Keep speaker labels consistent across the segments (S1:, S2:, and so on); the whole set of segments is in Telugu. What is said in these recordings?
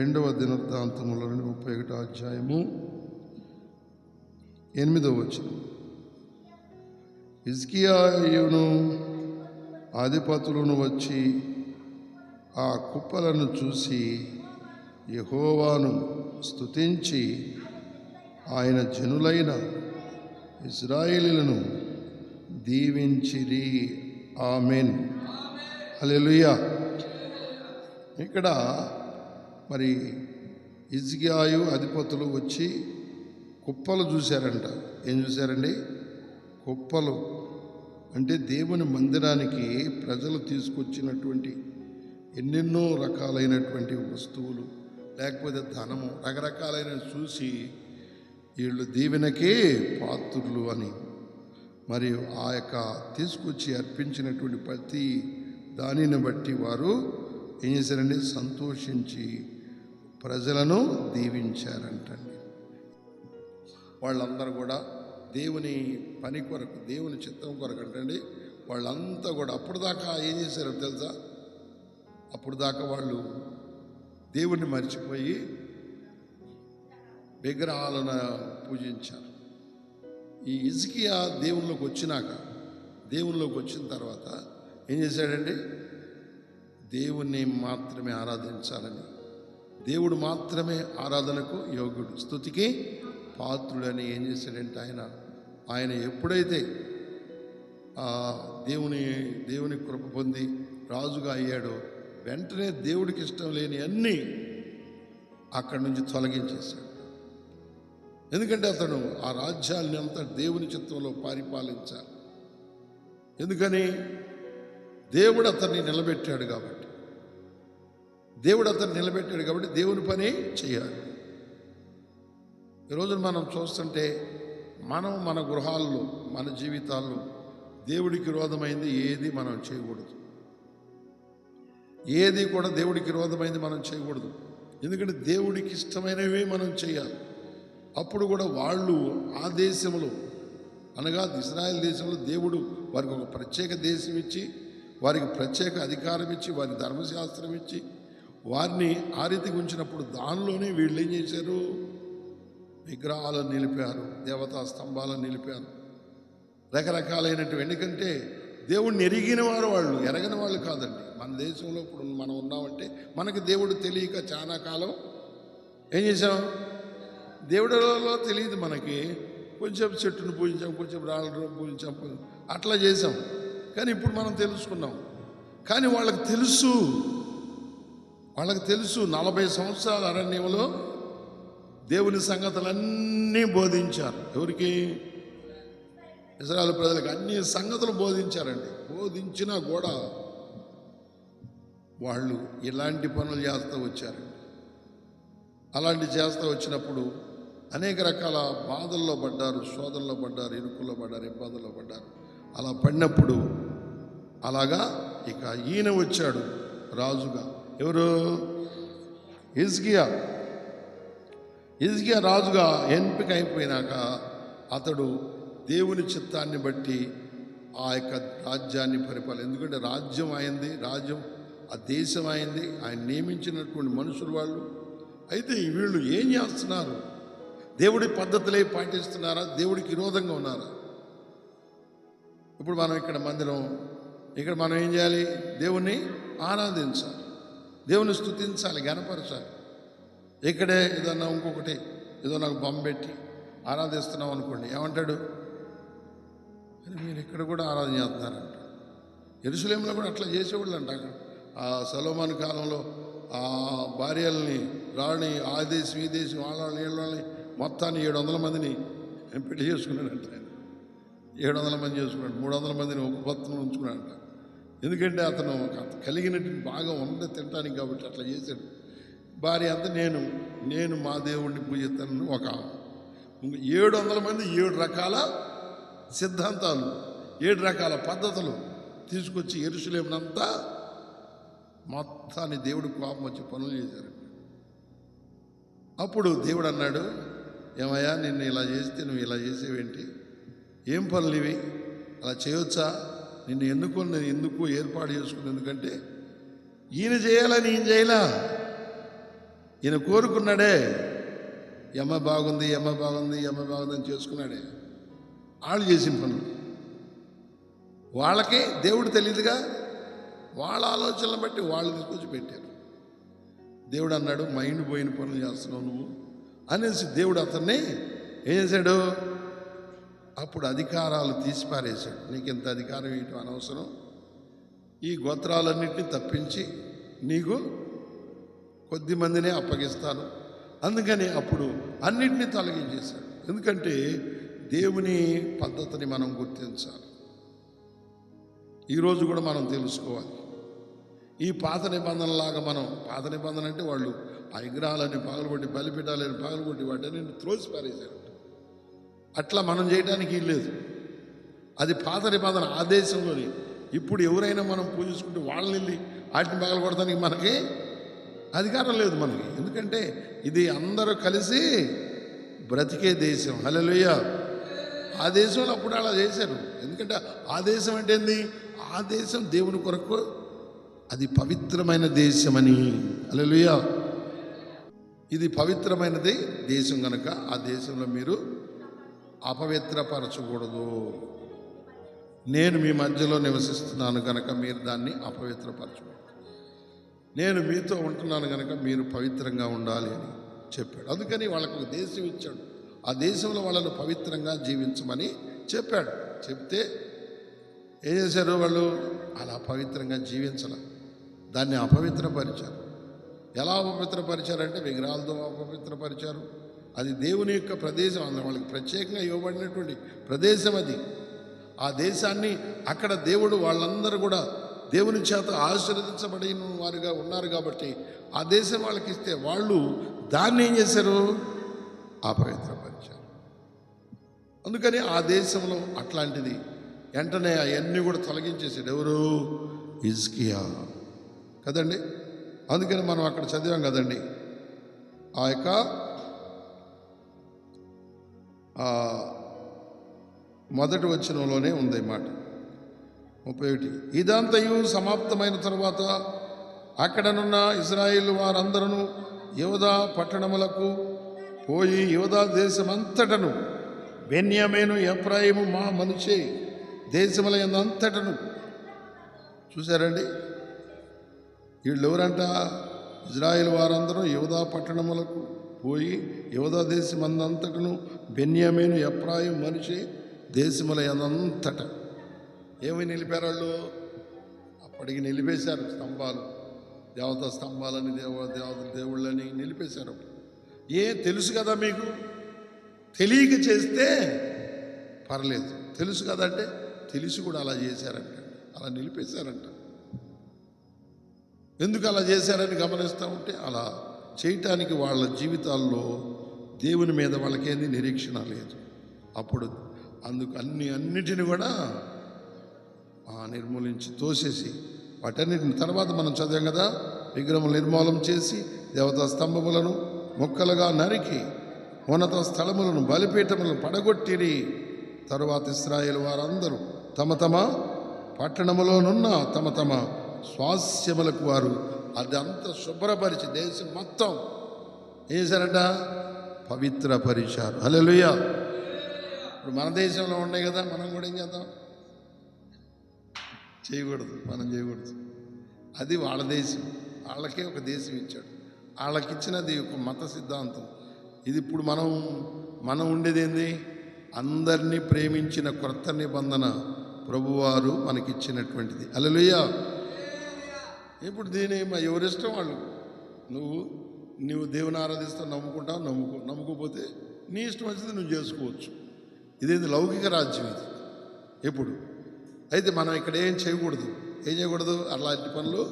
S1: రెండవ దినవృత్తాంతముల 31వ అధ్యాయము 8వ వచనం. హిజ్కియాయును అధిపతులను వచ్చి ఆ కుప్పలను చూసి యెహోవాను స్తుతించి ఆయన జనులైన ఇశ్రాయేలీయులను దీవించిరి. ఆమేన్. హల్లెలూయా. ఇక్కడ మరి హిజ్కియాయు అధిపతులు వచ్చి కుప్పలు చూశారంట. ఏం చూశారండి? కుప్పలు అంటే దేవుని మందిరానికి ప్రజలు తీసుకొచ్చినటువంటి ఎన్నెన్నో రకాలైనటువంటి వస్తువులు, లేకపోతే ధనము, రకరకాలైన చూసి వీళ్ళు దీవెనకే పాత్రులు అని, మరియు ఆ యొక్క తీసుకొచ్చి అర్పించినటువంటి ప్రతి దానిని బట్టి వారు ఏం చేశారండి? సంతోషించి ప్రజలను దీవించారంటండి. వాళ్ళందరూ కూడా దేవుని పని కొరకు, దేవుని చిత్తం కొరకు అంటండి. వాళ్ళంతా కూడా అప్పుడు దాకా ఏం చేశారో తెలుసా? అప్పుడు దాకా వాళ్ళు దేవుణ్ణి మర్చిపోయి విగ్రహాలను పూజించారు. ఈ హిజ్కియా దేవునిలోకి వచ్చిన తర్వాత ఏం చేశాడండి? దేవుణ్ణి మాత్రమే ఆరాధించాలని, దేవుడు మాత్రమే ఆరాధనకు యోగ్యుడు, స్తుతికి పాత్రుడని ఏం చేశాడంటే ఆయన ఎప్పుడైతే దేవుని కృప పొంది రాజుగా అయ్యాడో వెంటనే దేవుడికి ఇష్టం లేని అన్నీ అక్కడి నుంచి తొలగించేశాడు. ఎందుకంటే అతను ఆ రాజ్యాన్ని అంతా దేవుని చిత్తంలో పరిపాలించాలి. ఎందుకని? దేవుడు అతన్ని నిలబెట్టాడు కాబట్టి దేవుని పని చేయాలి. ఈరోజు మనం చూస్తుంటే మన గృహాల్లో, మన జీవితాల్లో దేవుడికి విరోధమైంది ఏది మనం చేయకూడదు. ఏది కూడా దేవుడికి విరోధమైంది మనం చేయకూడదు. ఎందుకంటే దేవుడికి ఇష్టమైనవి మనం చేయాలి. అప్పుడు కూడా వాళ్ళు ఆ దేశంలో, అనగా ఇశ్రాయేల్ దేశంలో దేవుడు వారికి ఒక ప్రత్యేక దేశం ఇచ్చి, వారికి ప్రత్యేక అధికారం ఇచ్చి, వారికి ధర్మశాస్త్రం ఇచ్చి, వారిని ఆ రీతికి ఉంచినప్పుడు దానిలోనే వీళ్ళు ఏం చేశారు? విగ్రహాలను నిలిపారు, దేవతా స్తంభాలను నిలిపారు, రకరకాలైనటువంటి. ఎందుకంటే దేవుడిని ఎరిగిన వారు వాళ్ళు, ఎరగని వాళ్ళు కాదండి. మన దేశంలో ఇప్పుడు మనం ఉన్నామంటే మనకి దేవుడు తెలియక చాలా కాలం ఏం చేసాం? దేవుడిలో తెలియదు మనకి. కొంచెం చెట్టును పూజించాం, కొంచెం రాళ్ళను పూజించాం, అట్లా చేసాం. కానీ ఇప్పుడు మనం తెలుసుకున్నాం. కానీ వాళ్ళకి తెలుసు 40 సంవత్సరాల అరణ్యంలో దేవుని సంగతులన్నీ బోధించారు. ఎవరికి? ఇశ్రాయేలు ప్రజలకు అన్ని సంగతులు బోధించారండి. బోధించినా కూడా వాళ్ళు ఇలాంటి పనులు చేస్తూ వచ్చారండి. అలాంటి చేస్తూ వచ్చినప్పుడు అనేక రకాల బాధల్లో పడ్డారు, శోధనలో పడ్డారు, ఇరుకుల్లో పడ్డారు, ఇబ్బందుల్లో పడ్డారు. అలా పడినప్పుడు అలాగా ఇక ఈయన వచ్చాడు రాజుగా. ఎవరు? హిజ్కియా రాజుగా ఎంపిక అయిపోయినాక అతడు దేవుని చిత్తాన్ని బట్టి ఆ యొక్క రాజ్యాన్ని ఎందుకంటే రాజ్యం అయింది, ఆ దేశం అయింది, ఆయన నియమించినటువంటి మనుషులు వాళ్ళు. అయితే వీళ్ళు ఏం చేస్తున్నారు? దేవుడి పద్ధతులే పాటిస్తున్నారా? దేవుడికి విరోధంగా ఉన్నారా? ఇప్పుడు మనం ఇక్కడ మనం ఏం చేయాలి? దేవుణ్ణి ఆరాధించాలి, దేవుని స్తుతించాలి, గణపరచాలి. ఇక్కడే ఏదన్నా ఇంకొకటి ఏదో నాకు బొమ్మ పెట్టి ఆరాధిస్తున్నాం అనుకోండి, ఏమంటాడు? మీరు ఇక్కడ కూడా ఆరాధన చేస్తున్నారంట. యెరూషలేములో కూడా అట్లా చేసేవాళ్ళు అంట. అక్కడ ఆ సొలొమోను కాలంలో ఆ భార్యల్ని, రాణి, ఆ దేశం ఈ దేశం, వాళ్ళని మొత్తాన్ని 700 మందిని పెళ్లి చేసుకున్నాడంట. ఆయన 700 మంది చేసుకున్నాడు. 300 మందిని ఒక భర్తను ఉంచుకున్నాడంట. ఎందుకంటే అతను కలిగినటువంటి బాగా తినటానికి కాబట్టి అట్లా చేశాడు. భార్య అంతా నేను మా దేవుణ్ణి పూజిస్తాను. ఒక 700 మంది 7 రకాల సిద్ధాంతాలు, 7 రకాల పద్ధతులు తీసుకొచ్చి యెరూషలేమునంతా మొత్తాన్ని దేవుడు కోపం వచ్చి పనులు చేశారు. అప్పుడు దేవుడు అన్నాడు, ఏమయ్యా నిన్ను ఇలా చేస్తే నువ్వు ఇలా చేసేవేంటి? ఏం పనులు ఇవి? అలా చేయొచ్చా? నిన్ను ఎందుకు ఏర్పాటు చేసుకుని? ఎందుకంటే ఈయన చేయాలని ఈయన చేయలా, ఈయన కోరుకున్నాడే, ఎమ్మ బాగుంది ఎమ్మ బాగుంది ఎమ్మ బాగుంది అని చేసుకున్నాడే. వాళ్ళు చేసిన పనులు వాళ్ళకి దేవుడు తెలియదుగా, వాళ్ళ ఆలోచనలు బట్టి వాళ్ళు తీసుకొచ్చి పెట్టారు. దేవుడు అన్నాడు, మైండ్ పోయిన పనులు చేస్తున్నావు నువ్వు అనేసి దేవుడు అతన్ని ఏం చేశాడు, అప్పుడు అధికారాలు తీసి పారేశాడు. నీకు ఇంత అధికారం ఇవ్వటం అనవసరం, ఈ గోత్రాలన్నింటినీ తప్పించి నీకు కొద్ది మందినే అప్పగిస్తాను. అందుకని అప్పుడు అన్నింటినీ తొలగించేశాడు. ఎందుకంటే దేవుని పద్ధతిని మనం గుర్తించాలి. ఈరోజు కూడా మనం తెలుసుకోవాలి. ఈ పాత నిబంధనలాగా మనం, పాత నిబంధన అంటే వాళ్ళు ఆ విగ్రహాలని పగలగొట్టి, బలిపీఠాలని పగలగొట్టి వాటిని త్రోసి పారేశారు. అట్లా మనం చేయడానికి లేదు. అది పాత నిబంధన ఆ దేశంలోని. ఇప్పుడు ఎవరైనా మనం పూజించుకుంటే వాళ్ళని వెళ్ళి వాటిని పగలగొడటానికి మనకి అధికారం లేదు మనకి. ఎందుకంటే ఇది అందరూ కలిసి బ్రతికే దేశం. హల్లెలూయా. ఆ దేశంలో అప్పుడు అలా చేశారు. ఎందుకంటే ఆ దేశం అంటే ఏంది, ఆ దేశం దేవుని కొరకు అది పవిత్రమైన దేశమని. హల్లెలూయా. ఇది పవిత్రమైనది దేశం కనుక ఆ దేశంలో మీరు అపవిత్రపరచకూడదు. నేను మీ మధ్యలో నివసిస్తున్నాను కనుక మీరు దాన్ని అపవిత్రపరచకూడదు. నేను మీతో ఉంటున్నాను కనుక మీరు పవిత్రంగా ఉండాలి అని చెప్పాడు. అందుకని వాళ్ళకు ఒక దేశం ఇచ్చాడు. ఆ దేశంలో వాళ్ళను పవిత్రంగా జీవించమని చెప్పాడు. చెప్తే ఏం చేశారు వాళ్ళు, అలా పవిత్రంగా జీవించాల, దాన్ని అపవిత్రపరిచారు. ఎలా అపవిత్రపరిచారంటే విగ్రహాలతో అపవిత్రపరిచారు. అది దేవుని యొక్క ప్రదేశం, వాళ్ళకి ప్రత్యేకంగా ఇవ్వబడినటువంటి ప్రదేశం అది. ఆ దేశాన్ని అక్కడ దేవుడు వాళ్ళందరూ కూడా దేవుని చేత ఆశీర్వదించబడిన వారుగా ఉన్నారు కాబట్టి ఆ దేశం వాళ్ళకి ఇస్తే వాళ్ళు దాన్ని ఏం చేశారు, అపవిత్రపరిచారు. అందుకని ఆ దేశంలో అట్లాంటిది వెంటనే అవన్నీ కూడా తొలగించేసాడు. ఎవరు, హిజ్కియా కదండి. అందుకని మనం అక్కడ చదివాం కదండి, ఆ యొక్క మొదటి వచనంలోనే ఉంది మాట 31. ఇదంతయు సమాప్తమైన తరువాత అక్కడనున్న ఇశ్రాయేలు వారందరూ యోదా పట్టణములకు పోయి యోదా దేశమంతటను బెన్యామీను ఎఫ్రాయిము మా మనషే దేశముల యందంతటను. చూశారండి, వీళ్ళు ఎవరంట, ఇజ్రాయేల్ వారందరూ యోదా పట్టణములకు పోయి యోదా దేశమందంతటను బెన్యామీను ఎఫ్రాయిము మనషే దేశముల యందంతట ఏమి నిలిపారు వాళ్ళు, అప్పటికి నిలిపేశారు స్తంభాలు, దేవతా స్తంభాలని దేవుళ్ళని నిలిపేశారు. తెలుసు కదా మీకు, తెలియక చేస్తే పర్లేదు, తెలుసు కదా అంటే తెలిసి కూడా అలా చేశారంట, అలా నిలిపేశారంట. ఎందుకు అలా చేశారని గమనిస్తూ ఉంటే అలా చేయటానికి వాళ్ళ జీవితాల్లో దేవుని మీద వాళ్ళకేంది నిరీక్షణ లేదు. అప్పుడు అందుకు అన్నిటిని కూడా నిర్మూలించి తోసేసి వాటన్నిటిని తర్వాత మనం చదివాం కదా, విగ్రహం నిర్మూలన చేసి దేవతా స్తంభములను మొక్కలుగా నరికి ఉన్నత స్థలములను బలిపీఠములను పడగొట్టిరి. తరువాత ఇశ్రాయేలు వారందరూ తమ తమ పట్టణములోనున్న తమ తమ స్వాస్యములకు వారు అదంతా శుభ్రపరిచి దేశం మొత్తం ఏం చేశారంట, పవిత్రపరిచారు. హల్లెలూయా. ఇప్పుడు మన దేశంలో ఉన్నాయి కదా, మనం కూడా ఏం చేద్దాం, చేయకూడదు, మనం చేయకూడదు. అది వాళ్ళ దేశం, వాళ్ళకే ఒక దేశం ఇచ్చాడు, వాళ్ళకి ఇచ్చినది ఒక మత సిద్ధాంతం. ఇది ఇప్పుడు మనం ఉండేది ఏంది, అందరినీ ప్రేమించిన క్రొత్త నిబంధన ప్రభువారు మనకిచ్చినటువంటిది. హల్లెలూయా. ఇప్పుడు దీని ఎవరిష్టం వాళ్ళు, నువ్వు దేవుని ఆరాధిస్తావు, నమ్ముకుంటావు, నమ్ముకోపోతే నీ ఇష్టం వచ్చింది నువ్వు చేసుకోవచ్చు. ఇదేంది లౌకిక రాజ్యం ఇది ఎప్పుడు. అయితే మనం ఇక్కడ ఏం చేయకూడదు, అలాంటి పనులు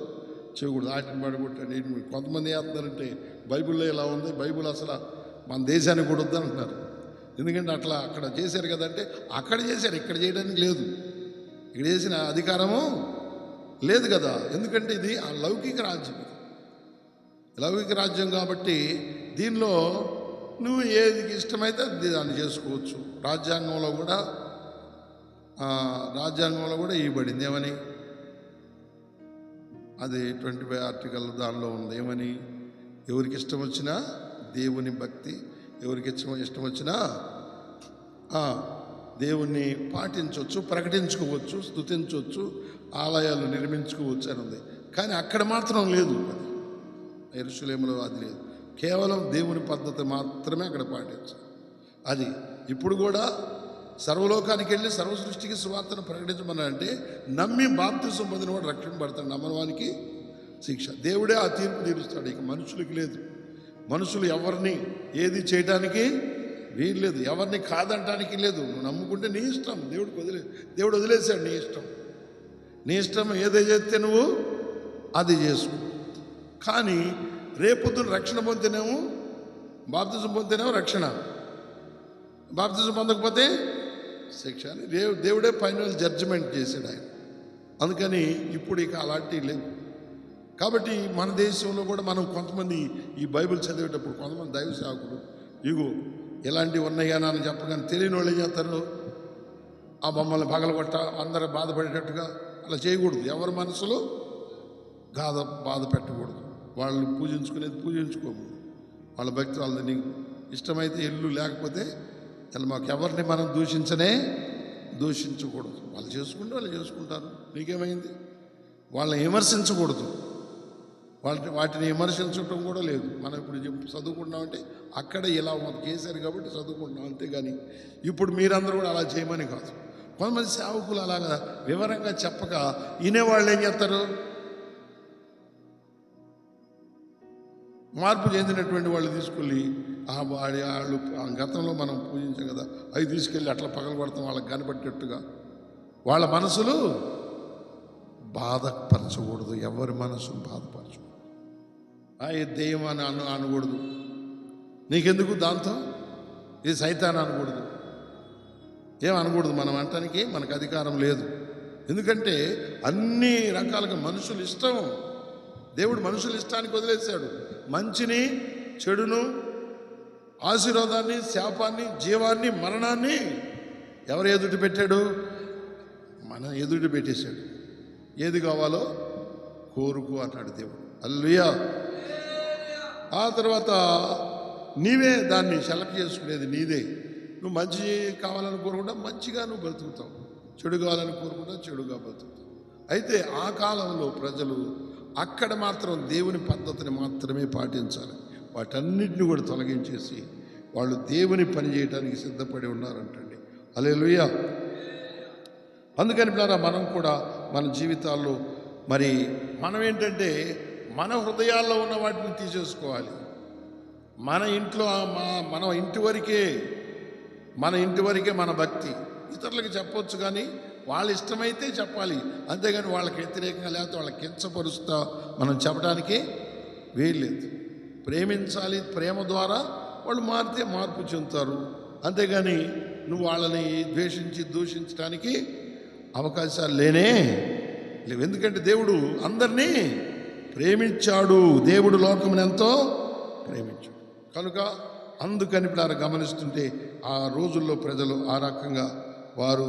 S1: చేయకూడదు. వాటిని పడగొట్టండి. కొంతమంది చేస్తున్నారంటే బైబిల్లో ఇలా ఉంది, బైబిల్ అసలు మన దేశానికి కూడా వద్దంటున్నారు. ఎందుకంటే అట్లా అక్కడ చేశారు కదంటే, అక్కడ చేశారు, ఇక్కడ చేయడానికి లేదు, ఇక్కడ చేసిన అధికారము లేదు కదా. ఎందుకంటే ఇది ఆ లౌకిక రాజ్యం, లౌకిక రాజ్యం కాబట్టి దీనిలో నువ్వు ఏది ఇష్టమైతే దాన్ని చేసుకోవచ్చు. రాజ్యాంగంలో కూడా ఇవ్వబడింది ఏమని, అది 25 ఆర్టికల్ దానిలో ఉంది ఏమని, ఎవరికి ఇష్టం వచ్చినా దేవుని భక్తి, ఎవరికి ఇష్టం వచ్చినా దేవుణ్ణి పాటించవచ్చు, ప్రకటించుకోవచ్చు, స్తుతించవచ్చు, ఆలయాలు నిర్మించుకోవచ్చు అని ఉంది. కానీ అక్కడ మాత్రం లేదు. అది యెరూషలేములో అది లేదు. కేవలం దేవుని పద్ధతి మాత్రమే అక్కడ పాటించాలి. అది ఇప్పుడు కూడా సర్వలోకానికి వెళ్ళి సర్వ సృష్టికి సువార్తను ప్రకటించమన్నారంటే నమ్మి బాప్తిసం పొందిన వాడు రక్షణ పడతాడు, నమ్మవానికి శిక్ష. దేవుడే ఆ తీర్పు తీరుస్తాడు. ఇక మనుషులకి లేదు. మనుషులు ఎవరిని ఏది చేయడానికి వీలు లేదు, ఎవరిని కాదంటానికి లేదు. నువ్వు నమ్ముకుంటే నీ ఇష్టం, దేవుడు వదిలేశాడు. నీ ఇష్టం ఏదో చేస్తే నువ్వు అది చేసుకో. కానీ రేపొద్దున రక్షణ పొందితేనేమో బాప్తిజం పొందితేనేమో రక్షణ, బాప్తిజం పొందకపోతే శిక్ష అని దేవుడే ఫైనల్ జడ్జిమెంట్ చేశాడు ఆయన. అందుకని ఇప్పుడు ఇక అలాంటివి లేవు. కాబట్టి మన దేశంలో కూడా మనం కొంతమంది ఈ బైబిల్ చదివేటప్పుడు కొంతమంది దైవ సేవకులు ఇగో ఇలాంటివి ఉన్నాయా అని చెప్పగానే తెలియని వాళ్ళు ఏం చేస్తారు, ఆ బొమ్మల్ని పగలగొట్ట అందరూ బాధపడేటట్టుగా అలా చేయకూడదు. ఎవరి మనసులో బాధ పెట్టకూడదు. వాళ్ళు పూజించుకునేది పూజించుకోము, వాళ్ళ భక్తి వాళ్ళది. నీకు ఇష్టమైతే ఇల్లు, లేకపోతే మాకు ఎవరిని మనం దూషించకూడదు. వాళ్ళు చేసుకుంటారు, నీకేమైంది? వాళ్ళని విమర్శించకూడదు. వాటిని విమర్శించడం కూడా లేదు. మనం ఇప్పుడు చదువుకుంటామంటే అక్కడ ఇలా చేశారు కాబట్టి చదువుకుంటాం, అంతేగాని ఇప్పుడు మీరందరూ కూడా అలా చేయమని కాదు. కొంతమంది సేవకులు అలాగా వివరంగా చెప్పక వినేవాళ్ళు ఏం చేస్తారు, మార్పు చెందినటువంటి వాళ్ళు తీసుకెళ్ళి వాళ్ళు గతంలో మనం పూజించాం కదా, అవి తీసుకెళ్ళి అట్లా పగలగొడతాం వాళ్ళకి కనబట్టేట్టుగా. వాళ్ళ మనసులు బాధపరచకూడదు, ఎవరి మనసును బాధపరచకూడదు. ఈ దెయ్యం అని అనకూడదు. నీకెందుకు దాంతో, ఇది సైతాన్ అనకూడదు, ఏమనకూడదు. మనం అంటానికి మనకు అధికారం లేదు. ఎందుకంటే అన్ని రకాలుగా మనుషులు ఇష్టం, దేవుడు మనుషుల ఇష్టానికి వదిలేశాడు. మంచిని, చెడును, ఆశీర్వాదాన్ని, శాపాన్ని, జీవాన్ని, మరణాన్ని ఎవరు ఎదుటి పెట్టాడు? మన ఎదుటి పెట్టేశాడు. ఏది కావాలో కోరుకు అన్నాడు దేవుడు. హల్లెలూయా. ఆ తర్వాత నీవే దాన్ని సెలెక్ట్ చేసుకునేది నీదే. నువ్వు మంచి కావాలని కోరుకుంటా మంచిగా నువ్వు బ్రతుకుతావు, చెడు కావాలని కోరుకుంటా చెడుగా బ్రతుకుతావు. అయితే ఆ కాలంలో ప్రజలు అక్కడ మాత్రం దేవుని పద్ధతిని మాత్రమే పాటించాలి. వాటన్నిటిని కూడా తొలగించేసి వాళ్ళు దేవుని పని చేయడానికి సిద్ధపడి ఉన్నారంటండి. హల్లెలూయా. అందుకని మనం కూడా మన జీవితాల్లో మరి మనం ఏంటంటే మన హృదయాల్లో ఉన్న వాటిని తీసేసుకోవాలి. మన ఇంట్లో మన ఇంటి వరకే మన భక్తి. ఇతరులకు చెప్పొచ్చు కానీ వాళ్ళ ఇష్టమైతే చెప్పాలి, అంతేగాని వాళ్ళకి వ్యతిరేకంగా లేకపోతే వాళ్ళకి కించపరుస్తా మనం చెప్పడానికి వీల్లేదు. ప్రేమించాలి, ప్రేమ ద్వారా వాళ్ళు మారితే మార్పు చెందుతారు. అంతేగాని నువ్వు వాళ్ళని ద్వేషించి దూషించడానికి అవకాశాలు లేవు. ఎందుకంటే దేవుడు అందరినీ ప్రేమించాడు. దేవుడు లోకమును ఎంతో ప్రేమించాడు కనుక అందుకని గమనిస్తుంటే ఆ రోజుల్లో ప్రజలు ఆ రకంగా వారు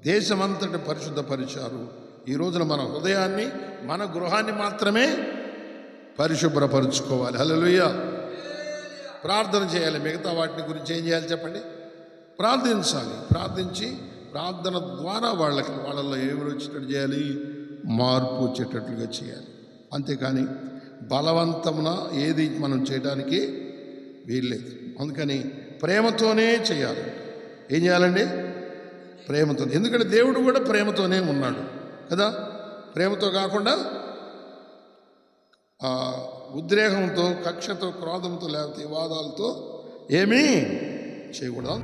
S1: దేశమంతటి పరిశుద్ధపరిచారు. ఈ రోజున మన హృదయాన్ని, మన గృహాన్ని మాత్రమే పరిశుభ్రపరుచుకోవాలి. హల్లెలూయా. ప్రార్థన చేయాలి. మిగతా వాటిని గురించి ఏం చేయాలి చెప్పండి? ప్రార్థించాలి. ప్రార్థించి ప్రార్థన ద్వారా వాళ్ళల్లో ఏమి వచ్చేటట్టు చేయాలి? మార్పు వచ్చేటట్లుగా చేయాలి. అంతేకాని బలవంతమున ఏది మనం చేయడానికి వీల్లేదు. అందుకని ప్రేమతోనే చేయాలి. ఏం చేయాలండి? ప్రేమతో. ఎందుకంటే దేవుడు కూడా ప్రేమతోనే ఉన్నాడు కదా. ప్రేమతో కాకుండా ఉద్రేకంతో, కక్షతో, క్రోధంతో లేకపోతే వివాదాలతో ఏమీ చేయకూడదు.